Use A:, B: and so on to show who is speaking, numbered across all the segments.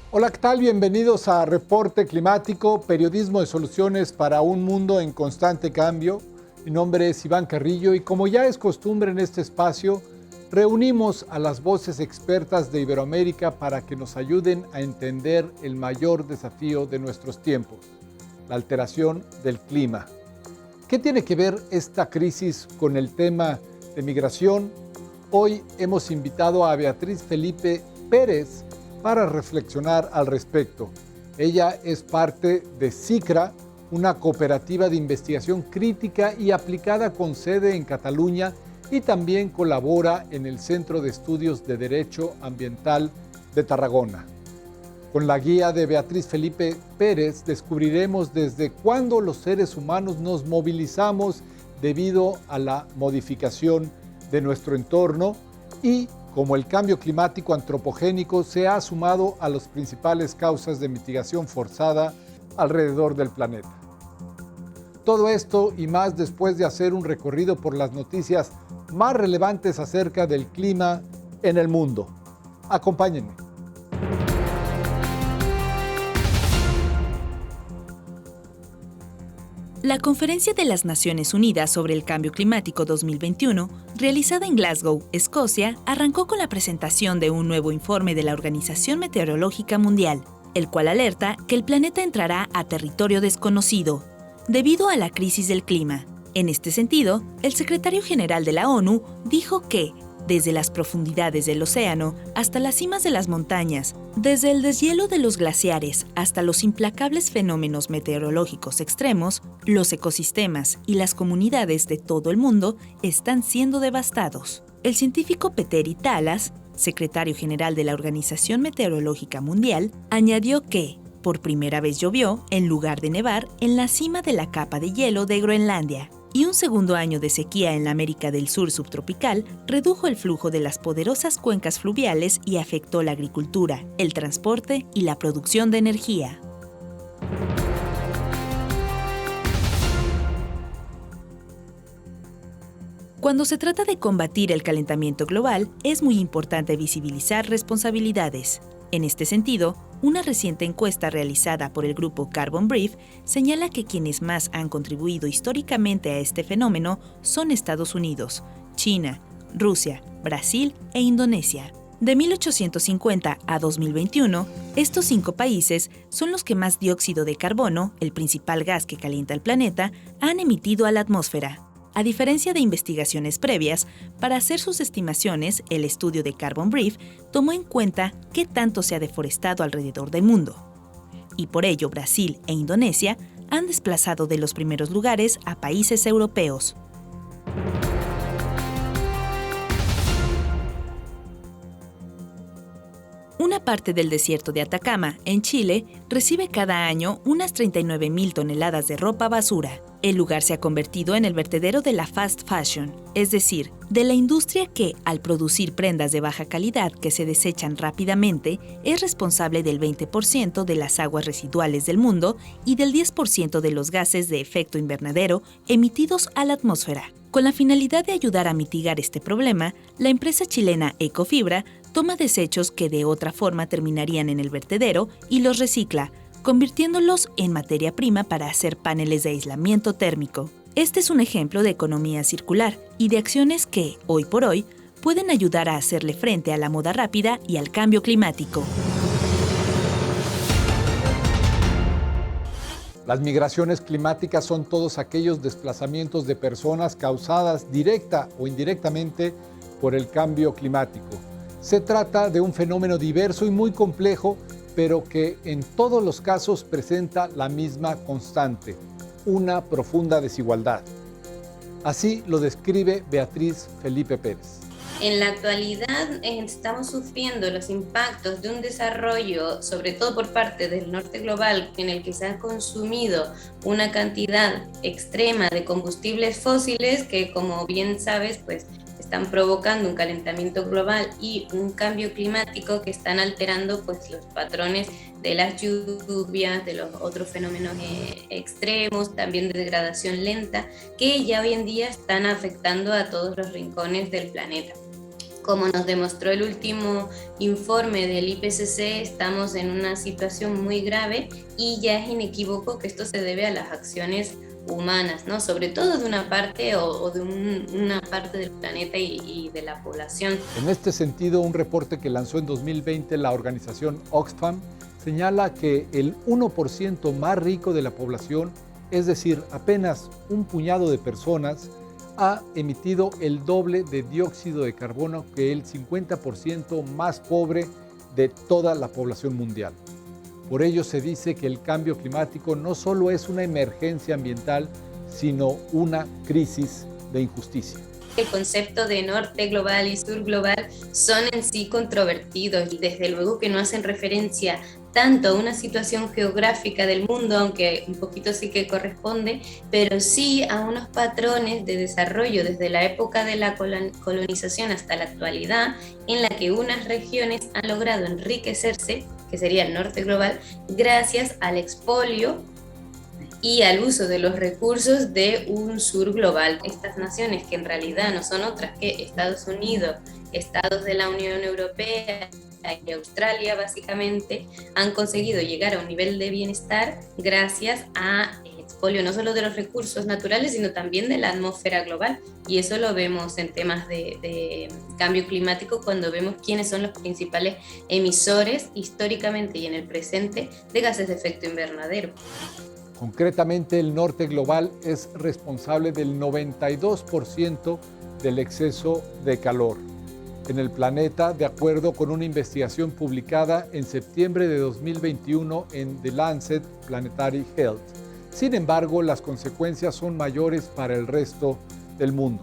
A: Hola, ¿qué tal? Bienvenidos a Reporte Climático, periodismo de soluciones para un mundo en constante cambio. Mi nombre es Iván Carrillo y como ya es costumbre en este espacio, reunimos a las voces expertas de Iberoamérica para que nos ayuden a entender el mayor desafío de nuestros tiempos, la alteración del clima. ¿Qué tiene que ver esta crisis con el tema de migración? Hoy hemos invitado a Beatriz Felipe Pérez para reflexionar al respecto. Ella es parte de CICRA, una cooperativa de investigación crítica y aplicada con sede en Cataluña y también colabora en el Centro de Estudios de Derecho Ambiental de Tarragona. Con la guía de Beatriz Felipe Pérez descubriremos desde cuándo los seres humanos nos movilizamos debido a la modificación de nuestro entorno y cómo el cambio climático antropogénico se ha sumado a las principales causas de mitigación forzada alrededor del planeta. Todo esto y más después de hacer un recorrido por las noticias más relevantes acerca del clima en el mundo. Acompáñenme.
B: La Conferencia de las Naciones Unidas sobre el Cambio Climático 2021, realizada en Glasgow, Escocia, arrancó con la presentación de un nuevo informe de la Organización Meteorológica Mundial, el cual alerta que el planeta entrará a territorio desconocido, debido a la crisis del clima. En este sentido, el secretario general de la ONU dijo que, desde las profundidades del océano hasta las cimas de las montañas, desde el deshielo de los glaciares hasta los implacables fenómenos meteorológicos extremos, los ecosistemas y las comunidades de todo el mundo están siendo devastados. El científico Petteri Talas, secretario general de la Organización Meteorológica Mundial, añadió que, por primera vez llovió, en lugar de nevar, en la cima de la capa de hielo de Groenlandia, y un segundo año de sequía en la América del Sur subtropical redujo el flujo de las poderosas cuencas fluviales y afectó la agricultura, el transporte y la producción de energía. Cuando se trata de combatir el calentamiento global, es muy importante visibilizar responsabilidades. En este sentido, una reciente encuesta realizada por el grupo Carbon Brief señala que quienes más han contribuido históricamente a este fenómeno son Estados Unidos, China, Rusia, Brasil e Indonesia. De 1850 a 2021, estos 5 países son los que más dióxido de carbono, el principal gas que calienta el planeta, han emitido a la atmósfera. A diferencia de investigaciones previas, para hacer sus estimaciones, el estudio de Carbon Brief tomó en cuenta qué tanto se ha deforestado alrededor del mundo. Y por ello, Brasil e Indonesia han desplazado de los primeros lugares a países europeos. Una parte del desierto de Atacama, en Chile, recibe cada año unas 39,000 toneladas de ropa basura. El lugar se ha convertido en el vertedero de la fast fashion, es decir, de la industria que, al producir prendas de baja calidad que se desechan rápidamente, es responsable del 20% de las aguas residuales del mundo y del 10% de los gases de efecto invernadero emitidos a la atmósfera. Con la finalidad de ayudar a mitigar este problema, la empresa chilena Ecofibra toma desechos que de otra forma terminarían en el vertedero y los recicla, convirtiéndolos en materia prima para hacer paneles de aislamiento térmico. Este es un ejemplo de economía circular y de acciones que, hoy por hoy, pueden ayudar a hacerle frente a la moda rápida y al cambio climático.
A: Las migraciones climáticas son todos aquellos desplazamientos de personas causadas directa o indirectamente por el cambio climático. Se trata de un fenómeno diverso y muy complejo, pero que en todos los casos presenta la misma constante, una profunda desigualdad. Así lo describe Beatriz Felipe Pérez.
C: En la actualidad estamos sufriendo los impactos de un desarrollo, sobre todo por parte del norte global, en el que se ha consumido una cantidad extrema de combustibles fósiles que, como bien sabes, pues están provocando un calentamiento global y un cambio climático que están alterando pues los patrones de las lluvias, de los otros fenómenos extremos, también de degradación lenta, que ya hoy en día están afectando a todos los rincones del planeta. Como nos demostró el último informe del IPCC, estamos en una situación muy grave y ya es inequívoco que esto se debe a las acciones humanas, ¿no? Sobre todo de una parte o de una parte del planeta y de la población.
A: En este sentido, un reporte que lanzó en 2020 la organización Oxfam señala que el 1% más rico de la población, es decir, apenas un puñado de personas, ha emitido el doble de dióxido de carbono que el 50% más pobre de toda la población mundial. Por ello se dice que el cambio climático no solo es una emergencia ambiental, sino una crisis de injusticia.
C: El concepto de norte global y sur global son en sí controvertidos y desde luego que no hacen referencia tanto a una situación geográfica del mundo, aunque un poquito sí que corresponde, pero sí a unos patrones de desarrollo desde la época de la colonización hasta la actualidad, en la que unas regiones han logrado enriquecerse, que sería el norte global, gracias al expolio y al uso de los recursos de un sur global. Estas naciones, que en realidad no son otras que Estados Unidos, estados de la Unión Europea y Australia básicamente, han conseguido llegar a un nivel de bienestar gracias a expolio no solo de los recursos naturales, sino también de la atmósfera global. Y eso lo vemos en temas de cambio climático, cuando vemos quiénes son los principales emisores históricamente y en el presente de gases de efecto invernadero.
A: Concretamente, el norte global es responsable del 92% del exceso de calor en el planeta, de acuerdo con una investigación publicada en septiembre de 2021 en The Lancet Planetary Health. Sin embargo, las consecuencias son mayores para el resto del mundo.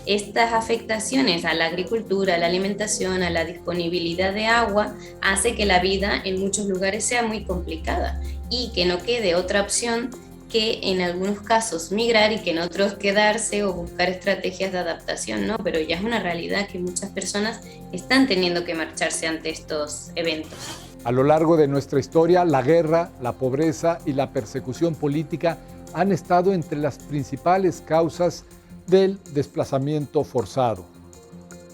C: Estas afectaciones a la agricultura, a la alimentación, a la disponibilidad de agua, hace que la vida en muchos lugares sea muy complicada y que no quede otra opción que en algunos casos migrar y que en otros quedarse o buscar estrategias de adaptación, ¿no? Pero ya es una realidad que muchas personas están teniendo que marcharse ante estos eventos.
A: A lo largo de nuestra historia, la guerra, la pobreza y la persecución política han estado entre las principales causas del desplazamiento forzado.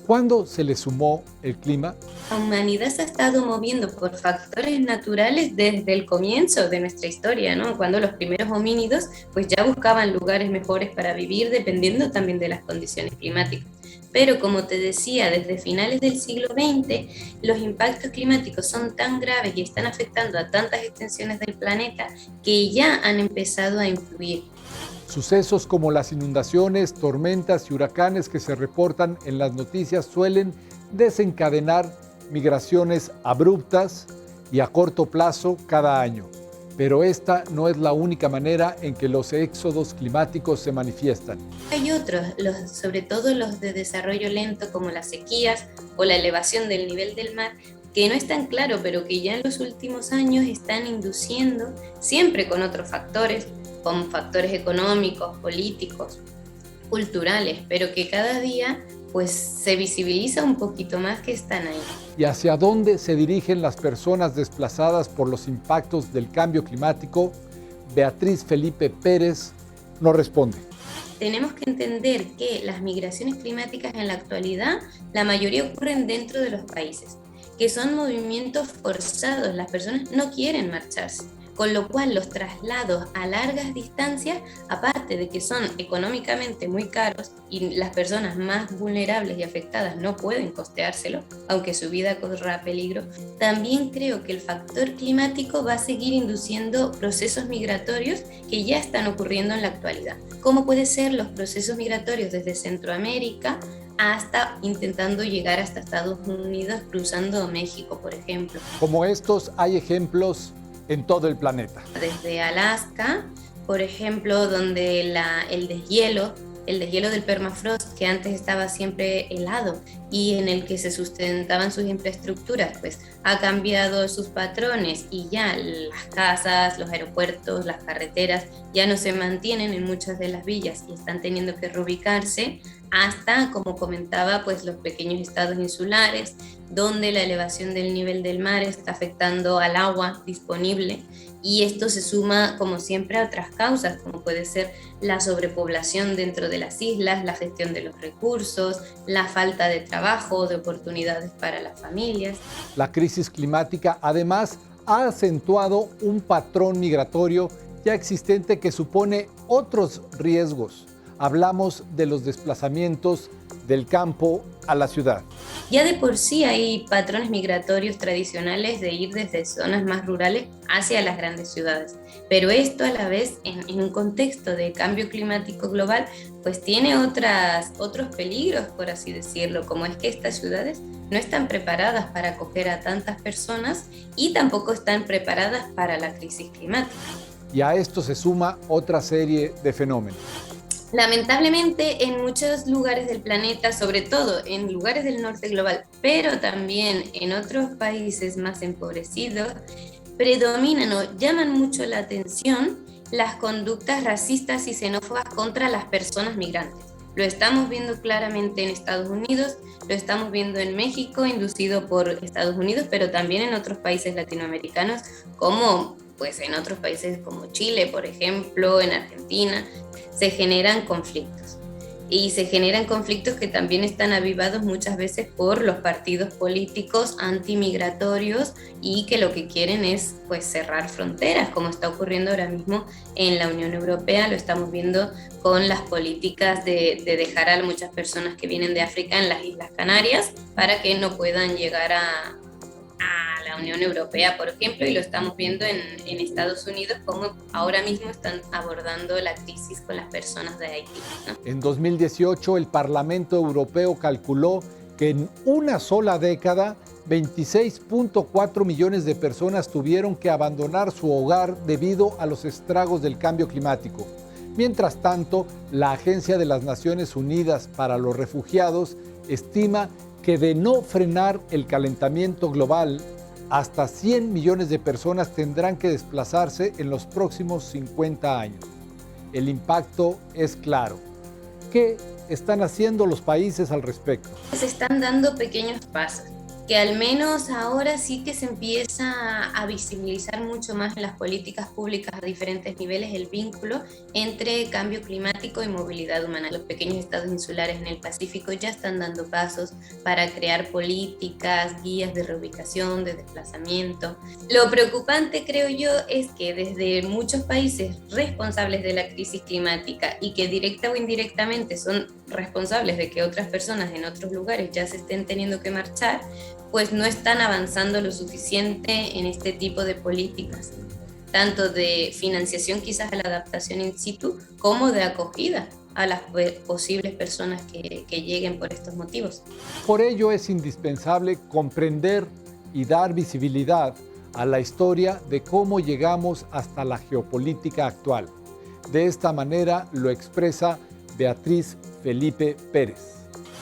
A: ¿Cuándo se le sumó el clima?
C: La humanidad se ha estado moviendo por factores naturales desde el comienzo de nuestra historia, ¿no? Cuando los primeros homínidos pues ya buscaban lugares mejores para vivir, dependiendo también de las condiciones climáticas. Pero como te decía, desde finales del siglo XX, los impactos climáticos son tan graves y están afectando a tantas extensiones del planeta que ya han empezado a influir.
A: Sucesos como las inundaciones, tormentas y huracanes que se reportan en las noticias suelen desencadenar migraciones abruptas y a corto plazo cada año. Pero esta no es la única manera en que los éxodos climáticos se manifiestan.
C: Hay otros, sobre todo los de desarrollo lento, como las sequías o la elevación del nivel del mar, que no es tan claro, pero que ya en los últimos años están induciendo, siempre con otros factores, con factores económicos, políticos, culturales, pero que cada día pues se visibiliza un poquito más que están ahí.
A: ¿Y hacia dónde se dirigen las personas desplazadas por los impactos del cambio climático? Beatriz Felipe Pérez nos responde.
C: Tenemos que entender que las migraciones climáticas en la actualidad, la mayoría ocurren dentro de los países, que son movimientos forzados, las personas no quieren marcharse. Con lo cual los traslados a largas distancias, aparte de que son económicamente muy caros y las personas más vulnerables y afectadas no pueden costeárselo, aunque su vida corra peligro, también creo que el factor climático va a seguir induciendo procesos migratorios que ya están ocurriendo en la actualidad. ¿Cómo pueden ser los procesos migratorios desde Centroamérica hasta intentando llegar hasta Estados Unidos, cruzando México, por ejemplo?
A: Como estos, hay ejemplos en todo el planeta.
C: Desde Alaska, por ejemplo, donde el deshielo del permafrost, que antes estaba siempre helado y en el que se sustentaban sus infraestructuras, pues ha cambiado sus patrones y ya las casas, los aeropuertos, las carreteras ya no se mantienen en muchas de las villas y están teniendo que reubicarse hasta, como comentaba, pues los pequeños estados insulares, donde la elevación del nivel del mar está afectando al agua disponible, y esto se suma, como siempre, a otras causas, como puede ser la sobrepoblación dentro de las islas, la gestión de los recursos, la falta de trabajo, de oportunidades para las familias.
A: La crisis climática, además, ha acentuado un patrón migratorio ya existente que supone otros riesgos. Hablamos de los desplazamientos del campo a la ciudad.
C: Ya de por sí hay patrones migratorios tradicionales de ir desde zonas más rurales hacia las grandes ciudades, pero esto a la vez en un contexto de cambio climático global pues tiene otros peligros, por así decirlo, como es que estas ciudades no están preparadas para acoger a tantas personas y tampoco están preparadas para la crisis climática.
A: Y a esto se suma otra serie de fenómenos.
C: Lamentablemente, en muchos lugares del planeta, sobre todo en lugares del norte global, pero también en otros países más empobrecidos, predominan o llaman mucho la atención las conductas racistas y xenófobas contra las personas migrantes. Lo estamos viendo claramente en Estados Unidos, lo estamos viendo en México, inducido por Estados Unidos, pero también en otros países latinoamericanos, como pues en otros países como Chile, por ejemplo, en Argentina, se generan conflictos. Y se generan conflictos que también están avivados muchas veces por los partidos políticos antimigratorios y que lo que quieren es pues cerrar fronteras, como está ocurriendo ahora mismo en la Unión Europea. Lo estamos viendo con las políticas de dejar a muchas personas que vienen de África en las Islas Canarias para que no puedan llegar a la Unión Europea, por ejemplo, y lo estamos viendo en Estados Unidos, como ahora mismo están abordando la crisis con las personas de Haití, ¿no?
A: En 2018, el Parlamento Europeo calculó que en una sola década, 26.4 millones de personas tuvieron que abandonar su hogar debido a los estragos del cambio climático. Mientras tanto, la Agencia de las Naciones Unidas para los Refugiados estima que de no frenar el calentamiento global, hasta 100 millones de personas tendrán que desplazarse en los próximos 50 años. El impacto es claro. ¿Qué están haciendo los países al respecto?
C: Se están dando pequeños pasos, que al menos ahora sí que se empieza a visibilizar mucho más en las políticas públicas a diferentes niveles el vínculo entre cambio climático y movilidad humana. Los pequeños estados insulares en el Pacífico ya están dando pasos para crear políticas, guías de reubicación, de desplazamiento. Lo preocupante, creo yo, es que desde muchos países responsables de la crisis climática y que directa o indirectamente son responsables de que otras personas en otros lugares ya se estén teniendo que marchar, pues no están avanzando lo suficiente en este tipo de políticas, tanto de financiación quizás a la adaptación in situ, como de acogida a las posibles personas que lleguen por estos motivos.
A: Por ello es indispensable comprender y dar visibilidad a la historia de cómo llegamos hasta la geopolítica actual. De esta manera lo expresa Beatriz Felipe Pérez.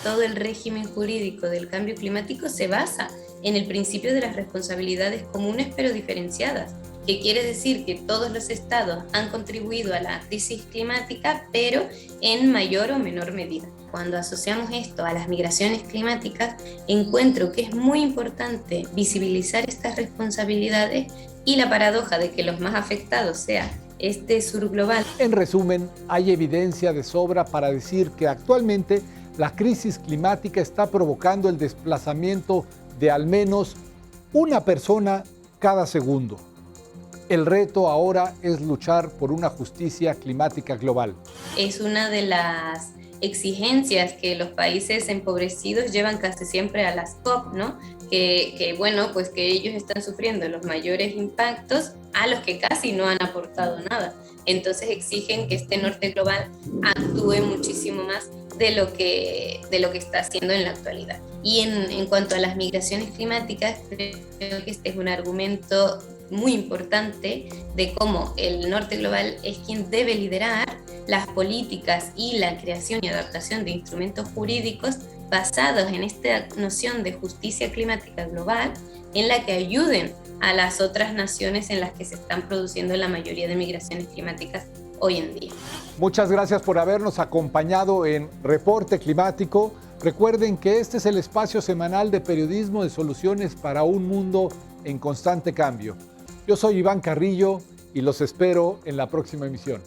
C: Todo el régimen jurídico del cambio climático se basa en el principio de las responsabilidades comunes pero diferenciadas, que quiere decir que todos los estados han contribuido a la crisis climática, pero en mayor o menor medida. Cuando asociamos esto a las migraciones climáticas, encuentro que es muy importante visibilizar estas responsabilidades y la paradoja de que los más afectados sean este sur global.
A: En resumen, hay evidencia de sobra para decir que actualmente la crisis climática está provocando el desplazamiento de al menos una persona cada segundo. El reto ahora es luchar por una justicia climática global.
C: Es una de las exigencias que los países empobrecidos llevan casi siempre a las COP, ¿no? Bueno, pues que ellos están sufriendo los mayores impactos a los que casi no han aportado nada. Entonces exigen que este norte global actúe muchísimo más de lo que está haciendo en la actualidad. Y en cuanto a las migraciones climáticas, creo que este es un argumento muy importante de cómo el norte global es quien debe liderar las políticas y la creación y adaptación de instrumentos jurídicos basados en esta noción de justicia climática global, en la que ayuden a las otras naciones en las que se están produciendo la mayoría de migraciones climáticas hoy en día.
A: Muchas gracias por habernos acompañado en Reporte Climático. Recuerden que este es el espacio semanal de periodismo de soluciones para un mundo en constante cambio. Yo soy Iván Carrillo y los espero en la próxima emisión.